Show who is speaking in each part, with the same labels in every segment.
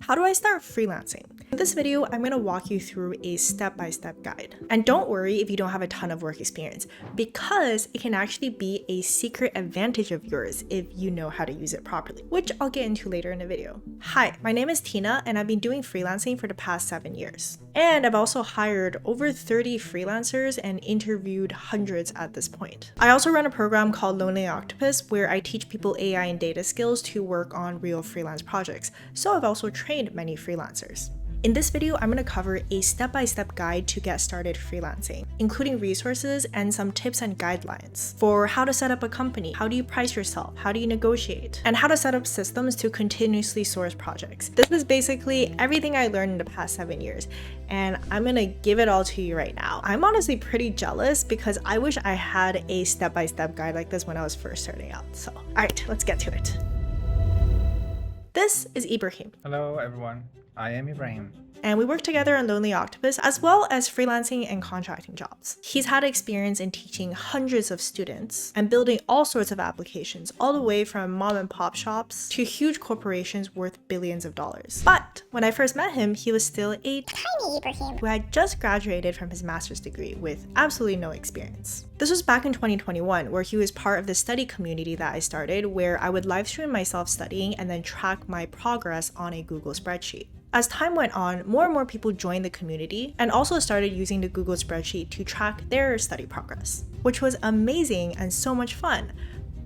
Speaker 1: How do I start freelancing? In this video, I'm going to walk you through a step-by-step guide. And don't worry if you don't have a ton of work experience, because it can actually be a secret advantage of yours if you know how to use it properly, which I'll get into later in the video. Hi, my name is Tina, and I've been doing freelancing for the past 7 years. And I've also hired over 30 freelancers and interviewed hundreds at this point. I also run a program called Lonely Octopus, where I teach people AI and data skills to work on real freelance projects. So I've also trained many freelancers. In this video, I'm going to cover a step-by-step guide to get started freelancing, including resources and some tips and guidelines for how to set up a company, how do you price yourself, how do you negotiate, and how to set up systems to continuously source projects. This is basically everything I learned in the past 7 years, and I'm going to give it all to you right now. I'm honestly pretty jealous because I wish I had a step-by-step guide like this when I was first starting out. So, all right, let's get to it. This is Ibrahim.
Speaker 2: Hello everyone, I am Ibrahim.
Speaker 1: And we work together on Lonely Octopus as well as freelancing and contracting jobs. He's had experience in teaching hundreds of students and building all sorts of applications, all the way from mom and pop shops to huge corporations worth billions of dollars. But when I first met him, he was still a tiny Ibrahim who had just graduated from his master's degree with absolutely no experience. This was back in 2021, where he was part of the study community that I started, where I would live stream myself studying and then track my progress on a Google spreadsheet. As time went on, more and more people joined the community and also started using the Google spreadsheet to track their study progress, which was amazing and so much fun.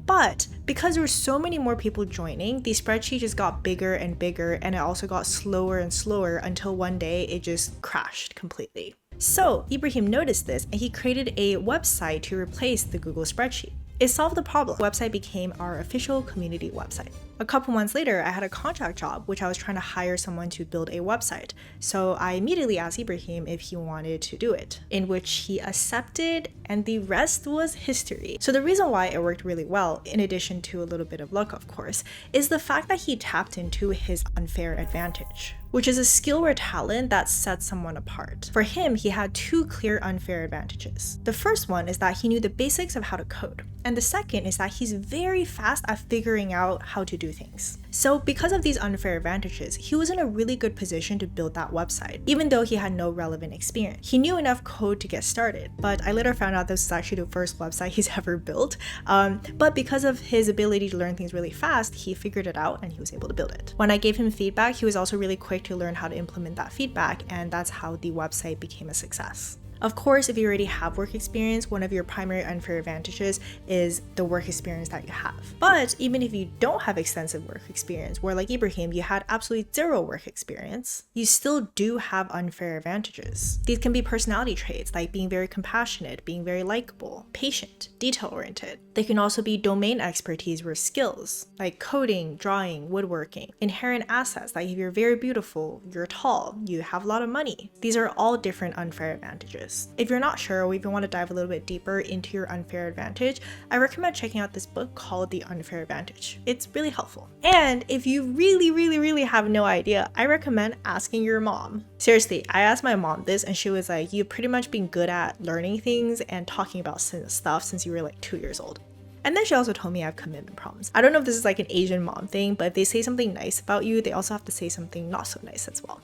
Speaker 1: But because there were so many more people joining, the spreadsheet just got bigger and bigger, and it also got slower and slower until one day it just crashed completely. So Ibrahim noticed this and he created a website to replace the Google spreadsheet. It solved the problem. The website became our official community website. A couple months later, I had a contract job, which I was trying to hire someone to build a website. So I immediately asked Ibrahim if he wanted to do it, in which he accepted, and the rest was history. So the reason why it worked really well, in addition to a little bit of luck, of course, is the fact that he tapped into his unfair advantage, which is a skill or talent that sets someone apart. For him, he had two clear unfair advantages. The first one is that he knew the basics of how to code. And the second is that he's very fast at figuring out how to do things. So because of these unfair advantages, he was in a really good position to build that website, even though he had no relevant experience. He knew enough code to get started, but I later found out this was actually the first website he's ever built. But because of his ability to learn things really fast, he figured it out and he was able to build it. When I gave him feedback, he was also really quick to learn how to implement that feedback, and that's how the website became a success. Of course, if you already have work experience, one of your primary unfair advantages is the work experience that you have. But even if you don't have extensive work experience, where like Ibrahim, you had absolutely zero work experience, you still do have unfair advantages. These can be personality traits like being very compassionate, being very likable, patient, detail-oriented. They can also be domain expertise or skills like coding, drawing, woodworking, inherent assets like if you're very beautiful, you're tall, you have a lot of money. These are all different unfair advantages. If you're not sure or if you want to dive a little bit deeper into your unfair advantage, I recommend checking out this book called The Unfair Advantage. It's really helpful. And if you really have no idea, I recommend asking your mom. Seriously, I asked my mom this and she was like, you've pretty much been good at learning things and talking about stuff since you were like 2 years old. And then she also told me I have commitment problems. I don't know if this is like an Asian mom thing, but if they say something nice about you, they also have to say something not so nice as well.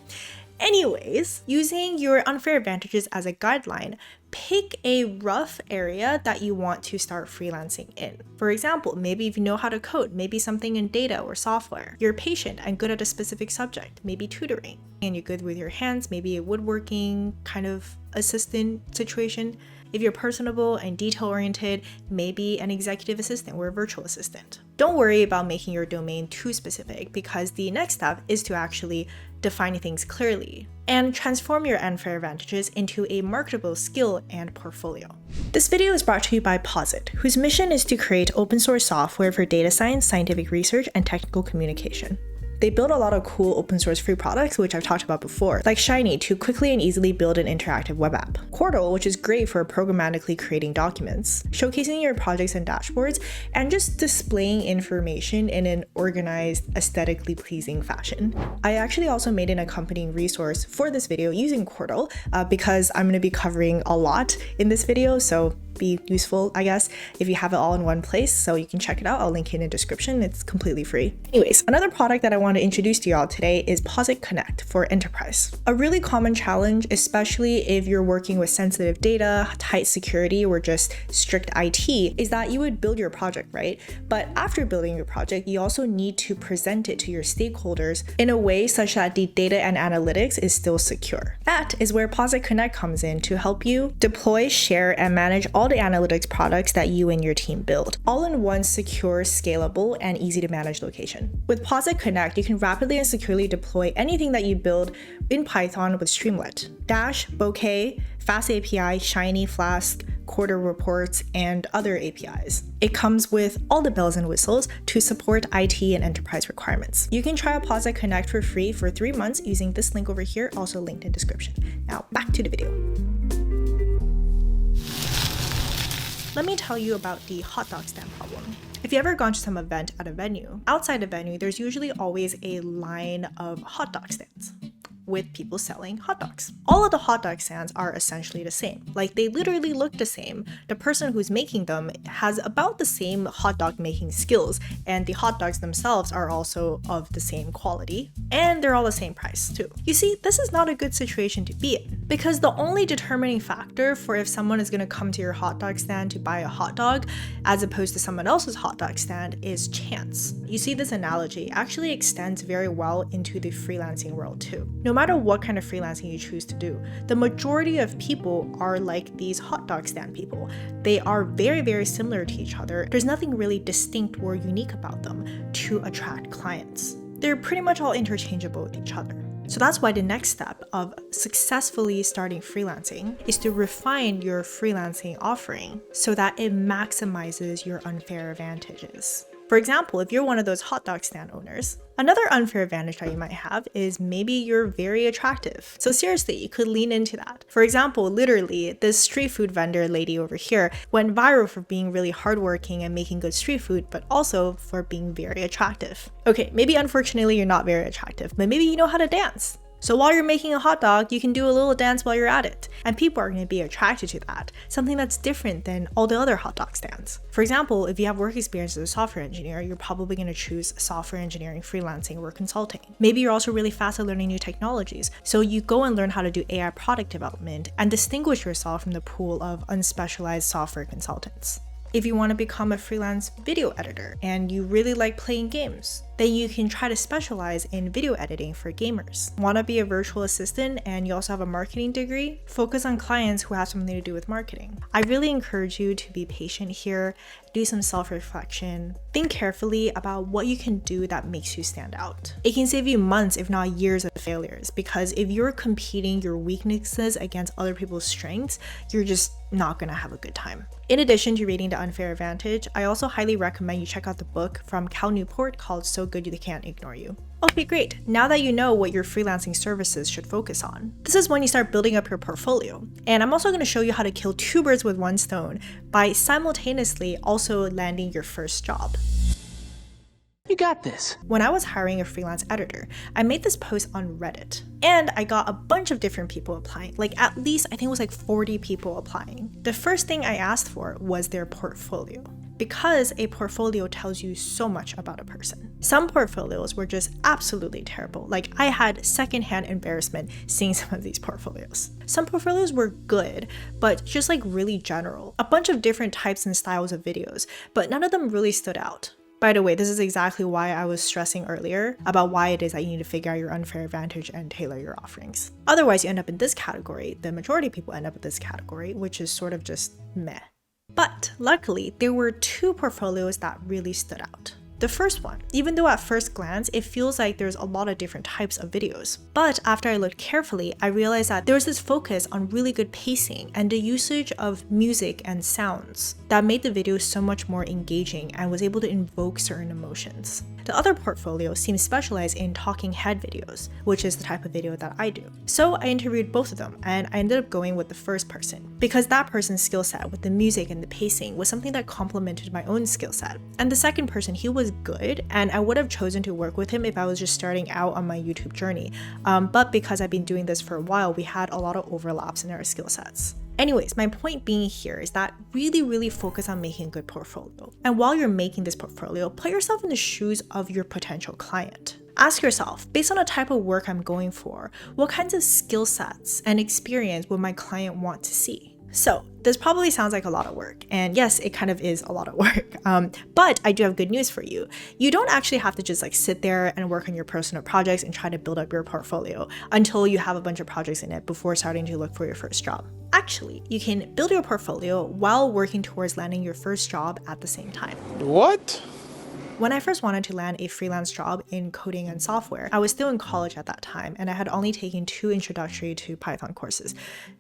Speaker 1: Anyways, using your unfair advantages as a guideline, pick a rough area that you want to start freelancing in. For example, maybe if you know how to code, maybe something in data or software. You're patient and good at a specific subject, maybe tutoring. And you're good with your hands, maybe a woodworking kind of assistant situation. If you're personable and detail-oriented, maybe an executive assistant or a virtual assistant. Don't worry about making your domain too specific, because the next step is to actually define things clearly and transform your unfair advantages into a marketable skill and portfolio. This video is brought to you by Posit, whose mission is to create open source software for data science, scientific research, and technical communication. They build a lot of cool open source free products, which I've talked about before, like Shiny to quickly and easily build an interactive web app, Quartal, which is great for programmatically creating documents, showcasing your projects and dashboards, and just displaying information in an organized, aesthetically pleasing fashion. I actually also made an accompanying resource for this video using Quartal because I'm going to be covering a lot in this video, so be useful, I guess, if you have it all in one place. So you can check it out. I'll link it in the description. It's completely free. Anyways, another product that I want to introduce to y'all today is Posit Connect for enterprise. A really common challenge, especially if you're working with sensitive data, tight security, or just strict IT, is that you would build your project, right? But after building your project, you also need to present it to your stakeholders in a way such that the data and analytics is still secure. That is where Posit Connect comes in to help you deploy, share, and manage all the analytics products that you and your team build, all in one secure, scalable, and easy to manage location. With Posit Connect, you can rapidly and securely deploy anything that you build in Python with Streamlit, Dash, Bokeh, Fast API, Shiny, Flask, Quarter reports, and other APIs. It comes with all the bells and whistles to support IT and enterprise requirements. You can try out Posit Connect for free for 3 months using this link over here, also linked in the description. Now back to the video. Let me tell you about the hot dog stand problem. If you ever gone to some event at a venue, outside the venue, there's usually always a line of hot dog stands with people selling hot dogs. All of the hot dog stands are essentially the same. Like, they literally look the same. The person who's making them has about the same hot dog making skills, and the hot dogs themselves are also of the same quality, and they're all the same price too. You see, this is not a good situation to be in, because the only determining factor for if someone is going to come to your hot dog stand to buy a hot dog as opposed to someone else's hot dog stand is chance. You see, this analogy actually extends very well into the freelancing world too. No matter what kind of freelancing you choose to do, the majority of people are like these hot dog stand people. They are very, very similar to each other. There's nothing really distinct or unique about them to attract clients. They're pretty much all interchangeable with each other. So that's why the next step of successfully starting freelancing is to refine your freelancing offering so that it maximizes your unfair advantages. For example, if you're one of those hot dog stand owners, another unfair advantage that you might have is maybe you're very attractive. So seriously, you could lean into that. For example, literally, this street food vendor lady over here went viral for being really hardworking and making good street food, but also for being very attractive. Okay, maybe unfortunately you're not very attractive, but maybe you know how to dance. So while you're making a hot dog, you can do a little dance while you're at it. And people are going to be attracted to that, something that's different than all the other hot dog stands. For example, if you have work experience as a software engineer, you're probably going to choose software engineering, freelancing, or consulting. Maybe you're also really fast at learning new technologies, so you go and learn how to do AI product development and distinguish yourself from the pool of unspecialized software consultants. If you want to become a freelance video editor and you really like playing games, then you can try to specialize in video editing for gamers. Want to be a virtual assistant and you also have a marketing degree? Focus on clients who have something to do with marketing. I really encourage you to be patient here, do some self-reflection, think carefully about what you can do that makes you stand out. It can save you months, if not years, of failures, because if you're competing your weaknesses against other people's strengths, you're just not gonna have a good time. In addition to reading The Unfair Advantage, I also highly recommend you check out the book from Cal Newport called So Good They Can't Ignore You. Okay, great. Now that you know what your freelancing services should focus on, this is when you start building up your portfolio. And I'm also going to show you how to kill 2 birds with 1 stone by simultaneously also landing your first job.
Speaker 3: You got this.
Speaker 1: When I was hiring a freelance editor, I made this post on Reddit and I got a bunch of different people applying, like at least I think it was like 40 people applying. The first thing I asked for was their portfolio, because a portfolio tells you so much about a person. Some portfolios were just absolutely terrible. Like, I had secondhand embarrassment seeing some of these portfolios. Some portfolios were good, but just like really general. A bunch of different types and styles of videos, but none of them really stood out. By the way, this is exactly why I was stressing earlier about why it is that you need to figure out your unfair advantage and tailor your offerings. Otherwise, you end up in this category. The majority of people end up in this category, which is sort of just meh. But luckily, there were 2 portfolios that really stood out. The first one, even though at first glance, it feels like there's a lot of different types of videos. But after I looked carefully, I realized that there was this focus on really good pacing and the usage of music and sounds that made the video so much more engaging and was able to invoke certain emotions. The other portfolio seems specialized in talking head videos, which is the type of video that I do. So I interviewed both of them and I ended up going with the first person because that person's skill set with the music and the pacing was something that complemented my own skill set. And the second person, he was good and I would have chosen to work with him if I was just starting out on my YouTube journey. But because I've been doing this for a while, we had a lot of overlaps in our skill sets. Anyways, my point being here is that really focus on making a good portfolio. And while you're making this portfolio, put yourself in the shoes of your potential client. Ask yourself, based on the type of work I'm going for, what kinds of skill sets and experience would my client want to see? So this probably sounds like a lot of work, and yes, it kind of is a lot of work, but I do have good news for you. You don't actually have to just like sit there and work on your personal projects and try to build up your portfolio until you have a bunch of projects in it before starting to look for your first job. Actually, you can build your portfolio while working towards landing your first job at the same time.
Speaker 3: What?
Speaker 1: When I first wanted to land a freelance job in coding and software, I was still in college at that time, and I had only taken 2 introductory to Python courses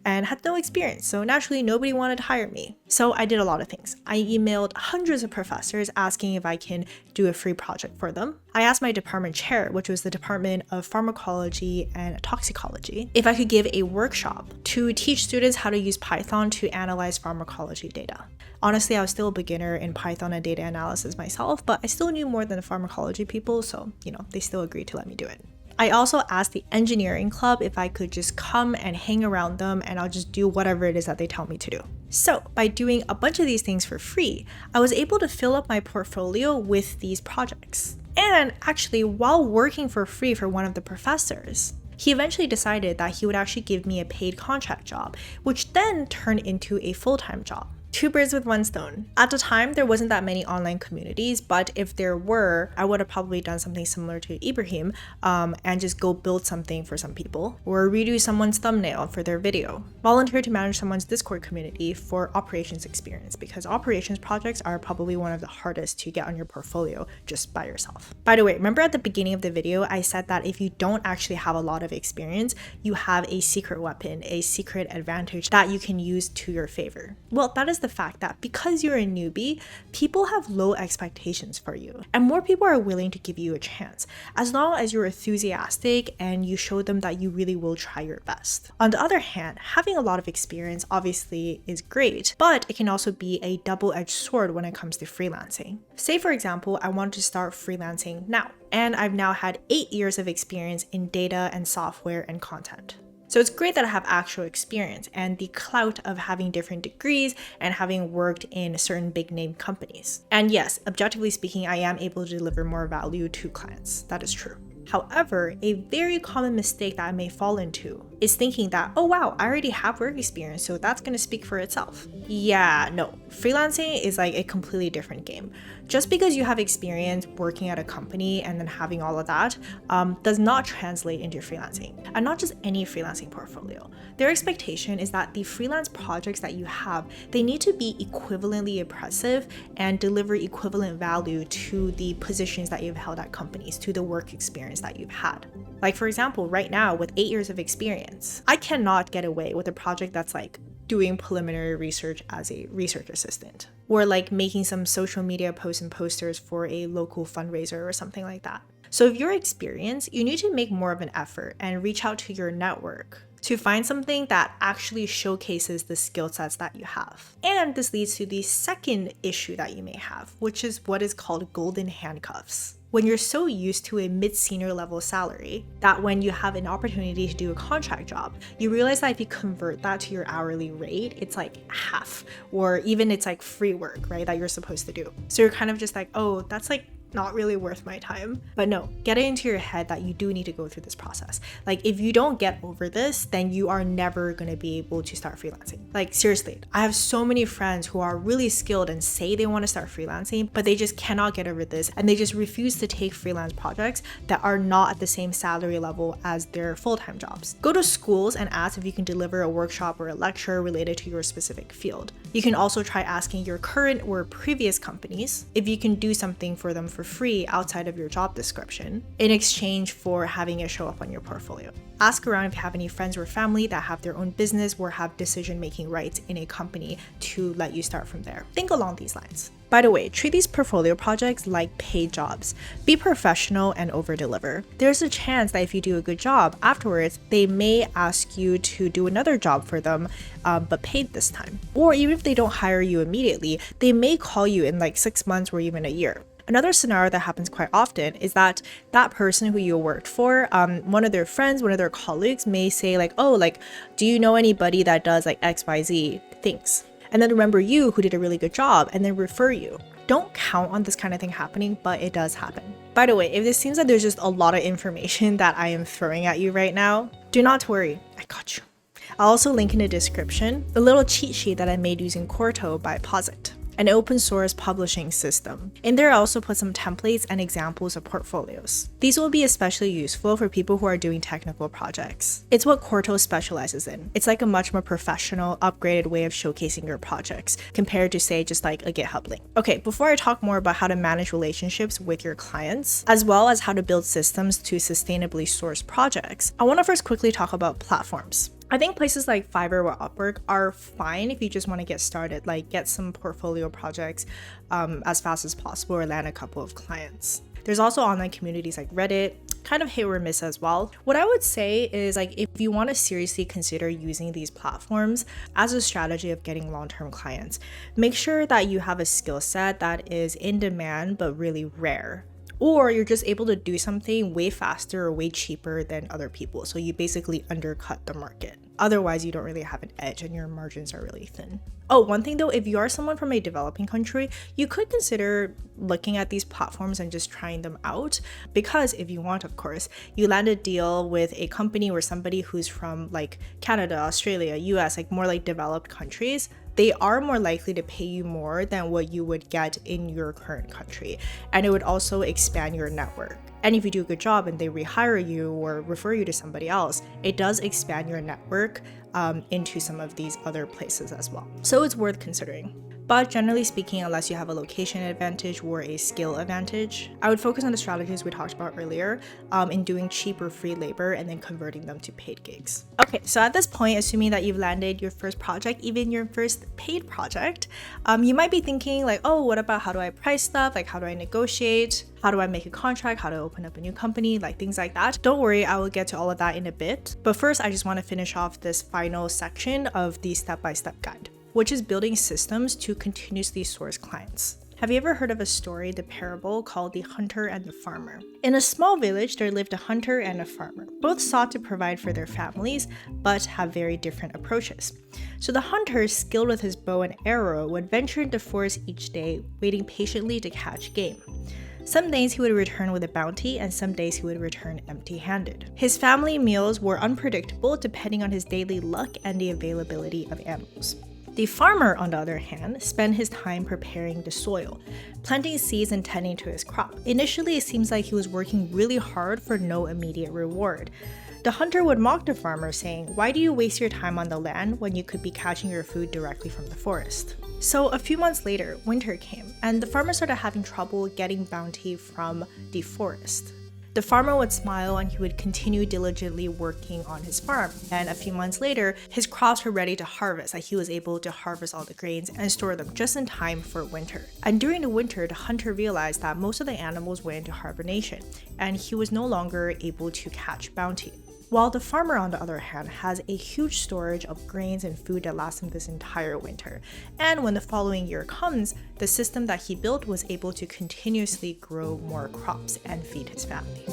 Speaker 1: and had no experience, so naturally nobody wanted to hire me. So I did a lot of things. I emailed hundreds of professors asking if I can do a free project for them. I asked my department chair, which was the Department of Pharmacology and Toxicology, if I could give a workshop to teach students how to use Python to analyze pharmacology data. Honestly, I was still a beginner in Python and data analysis myself, but I still knew more than the pharmacology people, so, they still agreed to let me do it. I also asked the engineering club if I could just come and hang around them and I'll just do whatever it is that they tell me to do. So by doing a bunch of these things for free, I was able to fill up my portfolio with these projects. And actually, while working for free for one of the professors, he eventually decided that he would actually give me a paid contract job, which then turned into a full-time job. 2 birds with 1 stone. At the time, there wasn't that many online communities, but if there were, I would have probably done something similar to Ibrahim and just go build something for some people, or redo someone's thumbnail for their video. Volunteer to manage someone's Discord community for operations experience, because operations projects are probably one of the hardest to get on your portfolio just by yourself. By the way, remember at the beginning of the video, I said that if you don't actually have a lot of experience, you have a secret weapon, a secret advantage that you can use to your favor. Well, that is the fact that because you're a newbie, people have low expectations for you, and more people are willing to give you a chance, as long as you're enthusiastic and you show them that you really will try your best. On the other hand, having a lot of experience obviously is great, but it can also be a double-edged sword when it comes to freelancing. Say for example, I want to start freelancing now, and I've now had 8 years of experience in data and software and content. So it's great that I have actual experience and the clout of having different degrees and having worked in certain big name companies. And yes, objectively speaking, I am able to deliver more value to clients. That is true. However, a very common mistake that I may fall into is thinking that, oh wow, I already have work experience, so that's going to speak for itself. Yeah, no, freelancing is like a completely different game. Just because you have experience working at a company and then having all of that does not translate into freelancing. And not just any freelancing portfolio. Their expectation is that the freelance projects that you have, they need to be equivalently impressive and deliver equivalent value to the positions that you've held at companies, to the work experience that you've had. Like for example, right now with 8 years of experience, I cannot get away with a project that's like doing preliminary research as a research assistant, or like making some social media posts and posters for a local fundraiser or something like that. So if you're experienced, you need to make more of an effort and reach out to your network to find something that actually showcases the skill sets that you have. And this leads to the second issue that you may have, which is what is called golden handcuffs. When you're so used to a mid-senior level salary that when you have an opportunity to do a contract job, you realize that if you convert that to your hourly rate, it's like half, or even it's like free work, right, that you're supposed to do. So you're kind of just like, oh, that's like not really worth my time. But no, get it into your head that you do need to go through this process. Like if you don't get over this, then you are never going to be able to start freelancing. Like seriously, I have so many friends who are really skilled and say they want to start freelancing, but they just cannot get over this and they just refuse to take freelance projects that are not at the same salary level as their full-time jobs. Go to schools and ask if you can deliver a workshop or a lecture related to your specific field. You can also try asking your current or previous companies if you can do something for them for free outside of your job description in exchange for having it show up on your portfolio. Ask around if you have any friends or family that have their own business or have decision-making rights in a company to let you start from there. Think along these lines. By the way, treat these portfolio projects like paid jobs. Be professional and over-deliver. There's a chance that if you do a good job afterwards, they may ask you to do another job for them, but paid this time. Or even if they don't hire you immediately, they may call you in like 6 months or even a year. Another scenario that happens quite often is that that person who you worked for, one of their friends, one of their colleagues may say like, oh, like, do you know anybody that does like XYZ things? And then remember you who did a really good job and then refer you. Don't count on this kind of thing happening, but it does happen. By the way, if this seems like there's just a lot of information that I am throwing at you right now, do not worry, I got you. I'll also link in the description the little cheat sheet that I made using Corto by Posit, an open source publishing system. In there, I also put some templates and examples of portfolios. These will be especially useful for people who are doing technical projects. It's what Corto specializes in. It's like a much more professional, upgraded way of showcasing your projects compared to say just like a GitHub link. Okay, before I talk more about how to manage relationships with your clients, as well as how to build systems to sustainably source projects, I want to first quickly talk about platforms. I think places like Fiverr or Upwork are fine if you just want to get started, like get some portfolio projects as fast as possible or land a couple of clients. There's also online communities like Reddit, kind of hit or miss as well. What I would say is like if you want to seriously consider using these platforms as a strategy of getting long-term clients, make sure that you have a skill set that is in demand but really rare. Or you're just able to do something way faster or way cheaper than other people. So you basically undercut the market. Otherwise, you don't really have an edge and your margins are really thin. Oh, one thing though, if you are someone from a developing country, you could consider looking at these platforms and just trying them out. Because if you want, of course, you land a deal with a company or somebody who's from like Canada, Australia, US, like more like developed countries, they are more likely to pay you more than what you would get in your current country. And it would also expand your network. And if you do a good job and they rehire you or refer you to somebody else, it does expand your network into some of these other places as well. So it's worth considering. But generally speaking, unless you have a location advantage or a skill advantage, I would focus on the strategies we talked about earlier in doing cheap or free labor and then converting them to paid gigs. Okay, so at this point, assuming that you've landed your first project, even your first paid project, you might be thinking like, oh, what about how do I price stuff? Like how do I negotiate? How do I make a contract? How to open up a new company? Like things like that. Don't worry, I will get to all of that in a bit. But first, I just want to finish off this final section of the step-by-step guide, which is building systems to continuously source clients. Have you ever heard of a story, the parable called the hunter and the farmer? In a small village, there lived a hunter and a farmer. Both sought to provide for their families, but have very different approaches. So the hunter, skilled with his bow and arrow, would venture into the forest each day, waiting patiently to catch game. Some days he would return with a bounty, and some days he would return empty-handed. His family meals were unpredictable depending on his daily luck and the availability of animals. The farmer, on the other hand, spent his time preparing the soil, planting seeds and tending to his crop. Initially, it seems like he was working really hard for no immediate reward. The hunter would mock the farmer, saying, "Why do you waste your time on the land when you could be catching your food directly from the forest?" So a few months later, winter came, and the farmer started having trouble getting bounty from the forest. The farmer would smile and he would continue diligently working on his farm. And a few months later, his crops were ready to harvest, and he was able to harvest all the grains and store them just in time for winter. And during the winter, the hunter realized that most of the animals went into hibernation, and he was no longer able to catch bounty. While the farmer, on the other hand, has a huge storage of grains and food that lasts him this entire winter. And when the following year comes, the system that he built was able to continuously grow more crops and feed his family.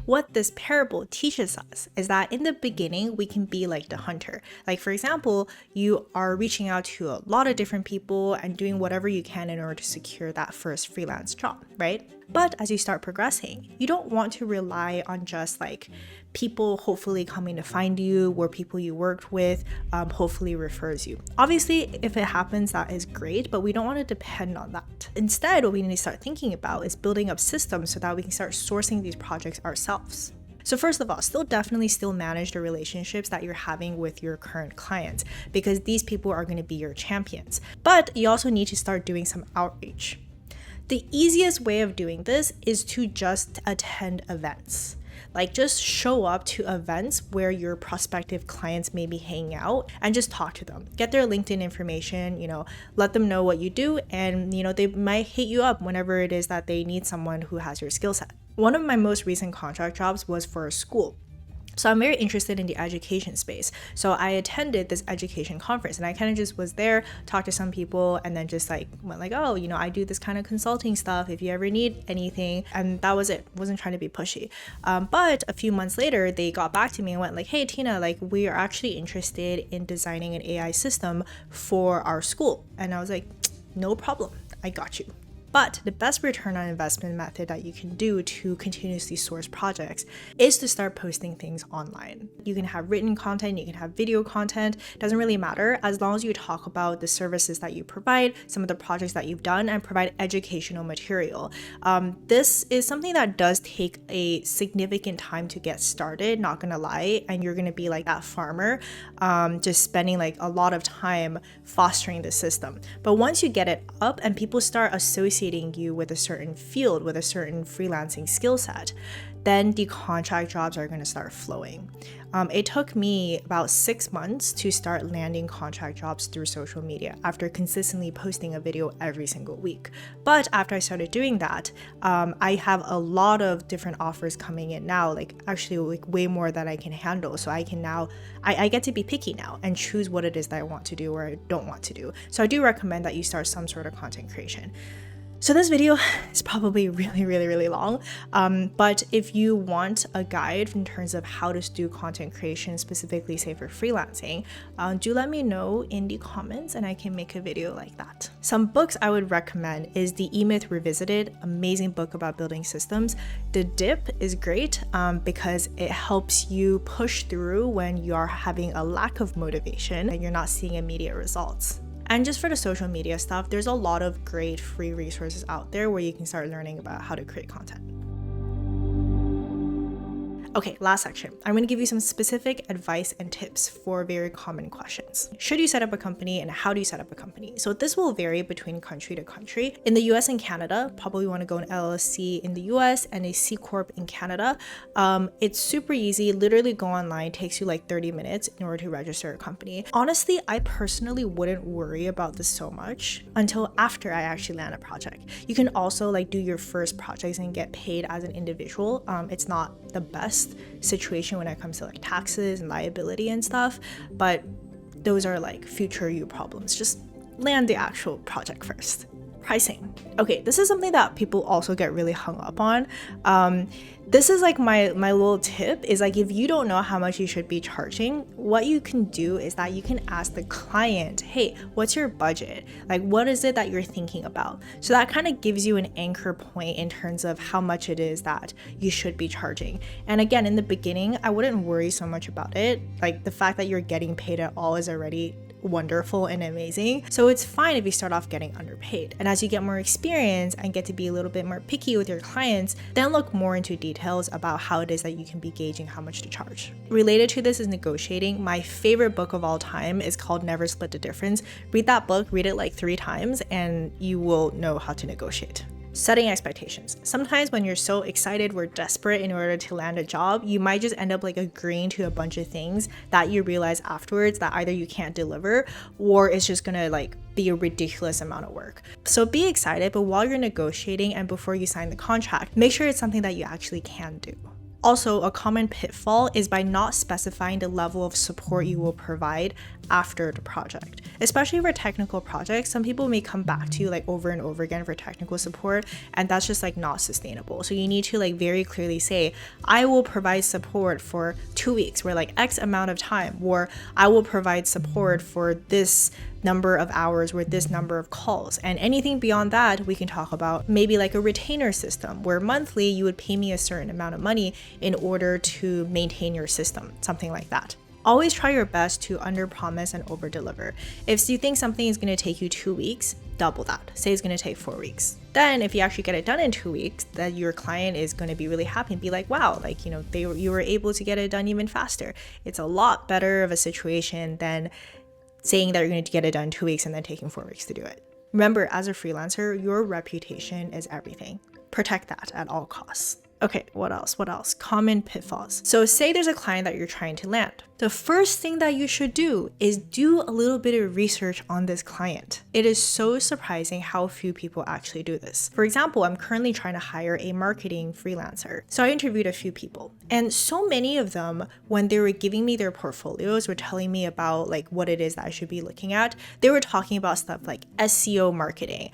Speaker 1: What this parable teaches us is that in the beginning, we can be like the hunter. Like, for example, you are reaching out to a lot of different people and doing whatever you can in order to secure that first freelance job, right? But as you start progressing, you don't want to rely on just like people hopefully coming to find you, or people you worked with hopefully refers you. Obviously, if it happens, that is great, but we don't want to depend on that. Instead, what we need to start thinking about is building up systems so that we can start sourcing these projects ourselves. So first of all, definitely manage the relationships that you're having with your current clients, because these people are going to be your champions. But you also need to start doing some outreach. The easiest way of doing this is to just attend events. Like, just show up to events where your prospective clients may be hanging out and just talk to them. Get their LinkedIn information, let them know what you do, and they might hit you up whenever it is that they need someone who has your skill set. One of my most recent contract jobs was for a school. So I'm very interested in the education space. So I attended this education conference and I kind of just was there, talked to some people, and then just like went like, oh, I do this kind of consulting stuff if you ever need anything. And that was it. Wasn't trying to be pushy. But a few months later, they got back to me and went like, hey, Tina, like we are actually interested in designing an AI system for our school. And I was like, no problem. I got you. But the best return on investment method that you can do to continuously source projects is to start posting things online. You can have written content, you can have video content, doesn't really matter as long as you talk about the services that you provide, some of the projects that you've done, and provide educational material. This is something that does take a significant time to get started, not gonna lie, and you're gonna be like that farmer, just spending like a lot of time fostering the system. But once you get it up and people start associating you with a certain field, with a certain freelancing skill set, then the contract jobs are going to start flowing. It took me about 6 months to start landing contract jobs through social media after consistently posting a video every single week. But after I started doing that, I have a lot of different offers coming in now, like actually like way more than I can handle. So I can now, I get to be picky now and choose what it is that I want to do or I don't want to do. So I do recommend that you start some sort of content creation. So this video is probably really long, but if you want a guide in terms of how to do content creation, specifically say for freelancing, do let me know in the comments and I can make a video like that. Some books I would recommend is The E-Myth Revisited, amazing book about building systems. The Dip is great because it helps you push through when you're having a lack of motivation and you're not seeing immediate results. And just for the social media stuff, there's a lot of great free resources out there where you can start learning about how to create content. Okay, last section. I'm going to give you some specific advice and tips for very common questions. Should you set up a company and how do you set up a company? So this will vary between country to country. In the US and Canada, probably want to go an LLC in the US and a C Corp in Canada. It's super easy, literally go online, takes you like 30 minutes in order to register a company. Honestly, I personally wouldn't worry about this so much until after I actually land a project. You can also like do your first projects and get paid as an individual. It's not the best situation when it comes to like taxes and liability and stuff, but those are like future you problems. Just land the actual project first. Pricing. Okay, this is something that people also get really hung up on. This is like my little tip is like, if you don't know how much you should be charging, what you can do is that you can ask the client, hey, what's your budget? Like, what is it that you're thinking about? So that kind of gives you an anchor point in terms of how much it is that you should be charging. And again, in the beginning, I wouldn't worry so much about it. Like the fact that you're getting paid at all is already wonderful and amazing. So it's fine if you start off getting underpaid. And as you get more experience and get to be a little bit more picky with your clients, then look more into details about how it is that you can be gauging how much to charge. Related to this is negotiating. My favorite book of all time is called Never Split the Difference. Read that book, read it like 3 times, and you will know how to negotiate. Setting expectations. Sometimes when you're so excited, we're desperate in order to land a job, you might just end up like agreeing to a bunch of things that you realize afterwards that either you can't deliver or it's just gonna like be a ridiculous amount of work. So be excited, but while you're negotiating and before you sign the contract, make sure it's something that you actually can do. Also, a common pitfall is by not specifying the level of support you will provide after the project. Especially for technical projects, some people may come back to you like over and over again for technical support, and that's just like not sustainable. So you need to like very clearly say, I will provide support for 2 weeks, or like X amount of time, or I will provide support for this number of hours with this number of calls. And anything beyond that, we can talk about maybe like a retainer system where monthly you would pay me a certain amount of money in order to maintain your system, something like that. Always try your best to under promise and over deliver. If you think something is going to take you 2 weeks, double that. Say it's going to take 4 weeks. Then if you actually get it done in 2 weeks, then your client is going to be really happy and be like, wow, like, you know, you were able to get it done even faster. It's a lot better of a situation than saying that you're going to get it done in 2 weeks and then taking 4 weeks to do it. Remember, as a freelancer, your reputation is everything. Protect that at all costs. Okay, what else? Common pitfalls. So say there's a client that you're trying to land. the first thing that you should do is do a little bit of research on this client. It is so surprising how few people actually do this. For example, I'm currently trying to hire a marketing freelancer. So I interviewed a few people, and so many of them, when they were giving me their portfolios, were telling me about like what it is that I should be looking at. They were talking about stuff like SEO marketing,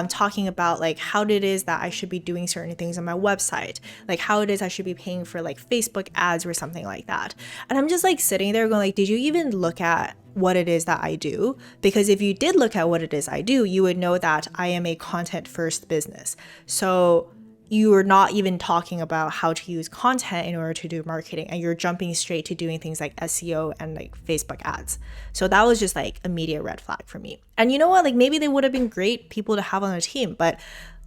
Speaker 1: talking about like how it is that I should be doing certain things on my website, like how it is I should be paying for like Facebook ads or something like that. And I'm just like sitting there going like, did you even look at what it is that I do? Because if you did look at what it is I do, you would know that I am a content first business. So you are not even talking about how to use content in order to do marketing, and you're jumping straight to doing things like SEO and like Facebook ads. So that was just like immediate red flag for me. And you know what, like maybe they would have been great people to have on the team, but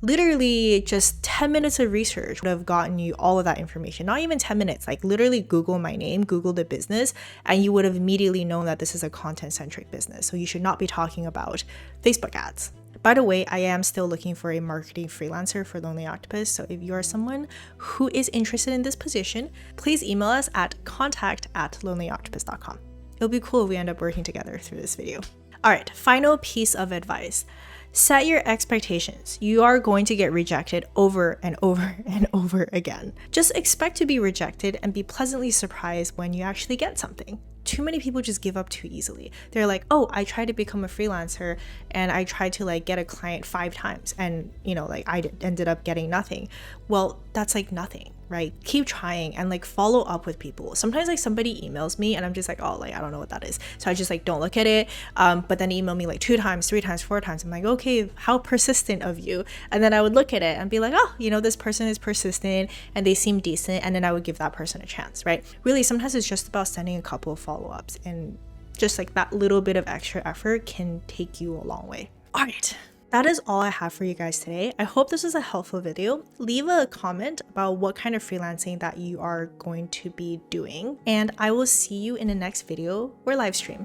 Speaker 1: literally just 10 minutes of research would have gotten you all of that information. Not even 10 minutes, like literally Google my name, Google the business, and you would have immediately known that this is a content-centric business. So you should not be talking about Facebook ads. By the way, I am still looking for a marketing freelancer for Lonely Octopus. So if you are someone who is interested in this position, please email us at contact@lonelyoctopus.com. It'll be cool if we end up working together through this video. All right, final piece of advice. Set your expectations. You are going to get rejected over and over and over again. Just expect to be rejected and be pleasantly surprised when you actually get something. Too many people just give up too easily. They're like, oh, I tried to become a freelancer and I tried to like get a client 5 times and like I ended up getting nothing. Well, that's like nothing, right? Keep trying and like follow up with people. Sometimes like somebody emails me and I'm just like, oh, like I don't know what that is. So I just like don't look at it. But then email me like 2 times, 3 times, 4 times. I'm like, okay, how persistent of you. And then I would look at it and be like, oh, this person is persistent and they seem decent. And then I would give that person a chance, right? Really, sometimes it's just about sending a couple of follow-ups, and just like that little bit of extra effort can take you a long way. All right. That is all I have for you guys today. I hope this was a helpful video. Leave a comment about what kind of freelancing that you are going to be doing, and I will see you in the next video or live stream.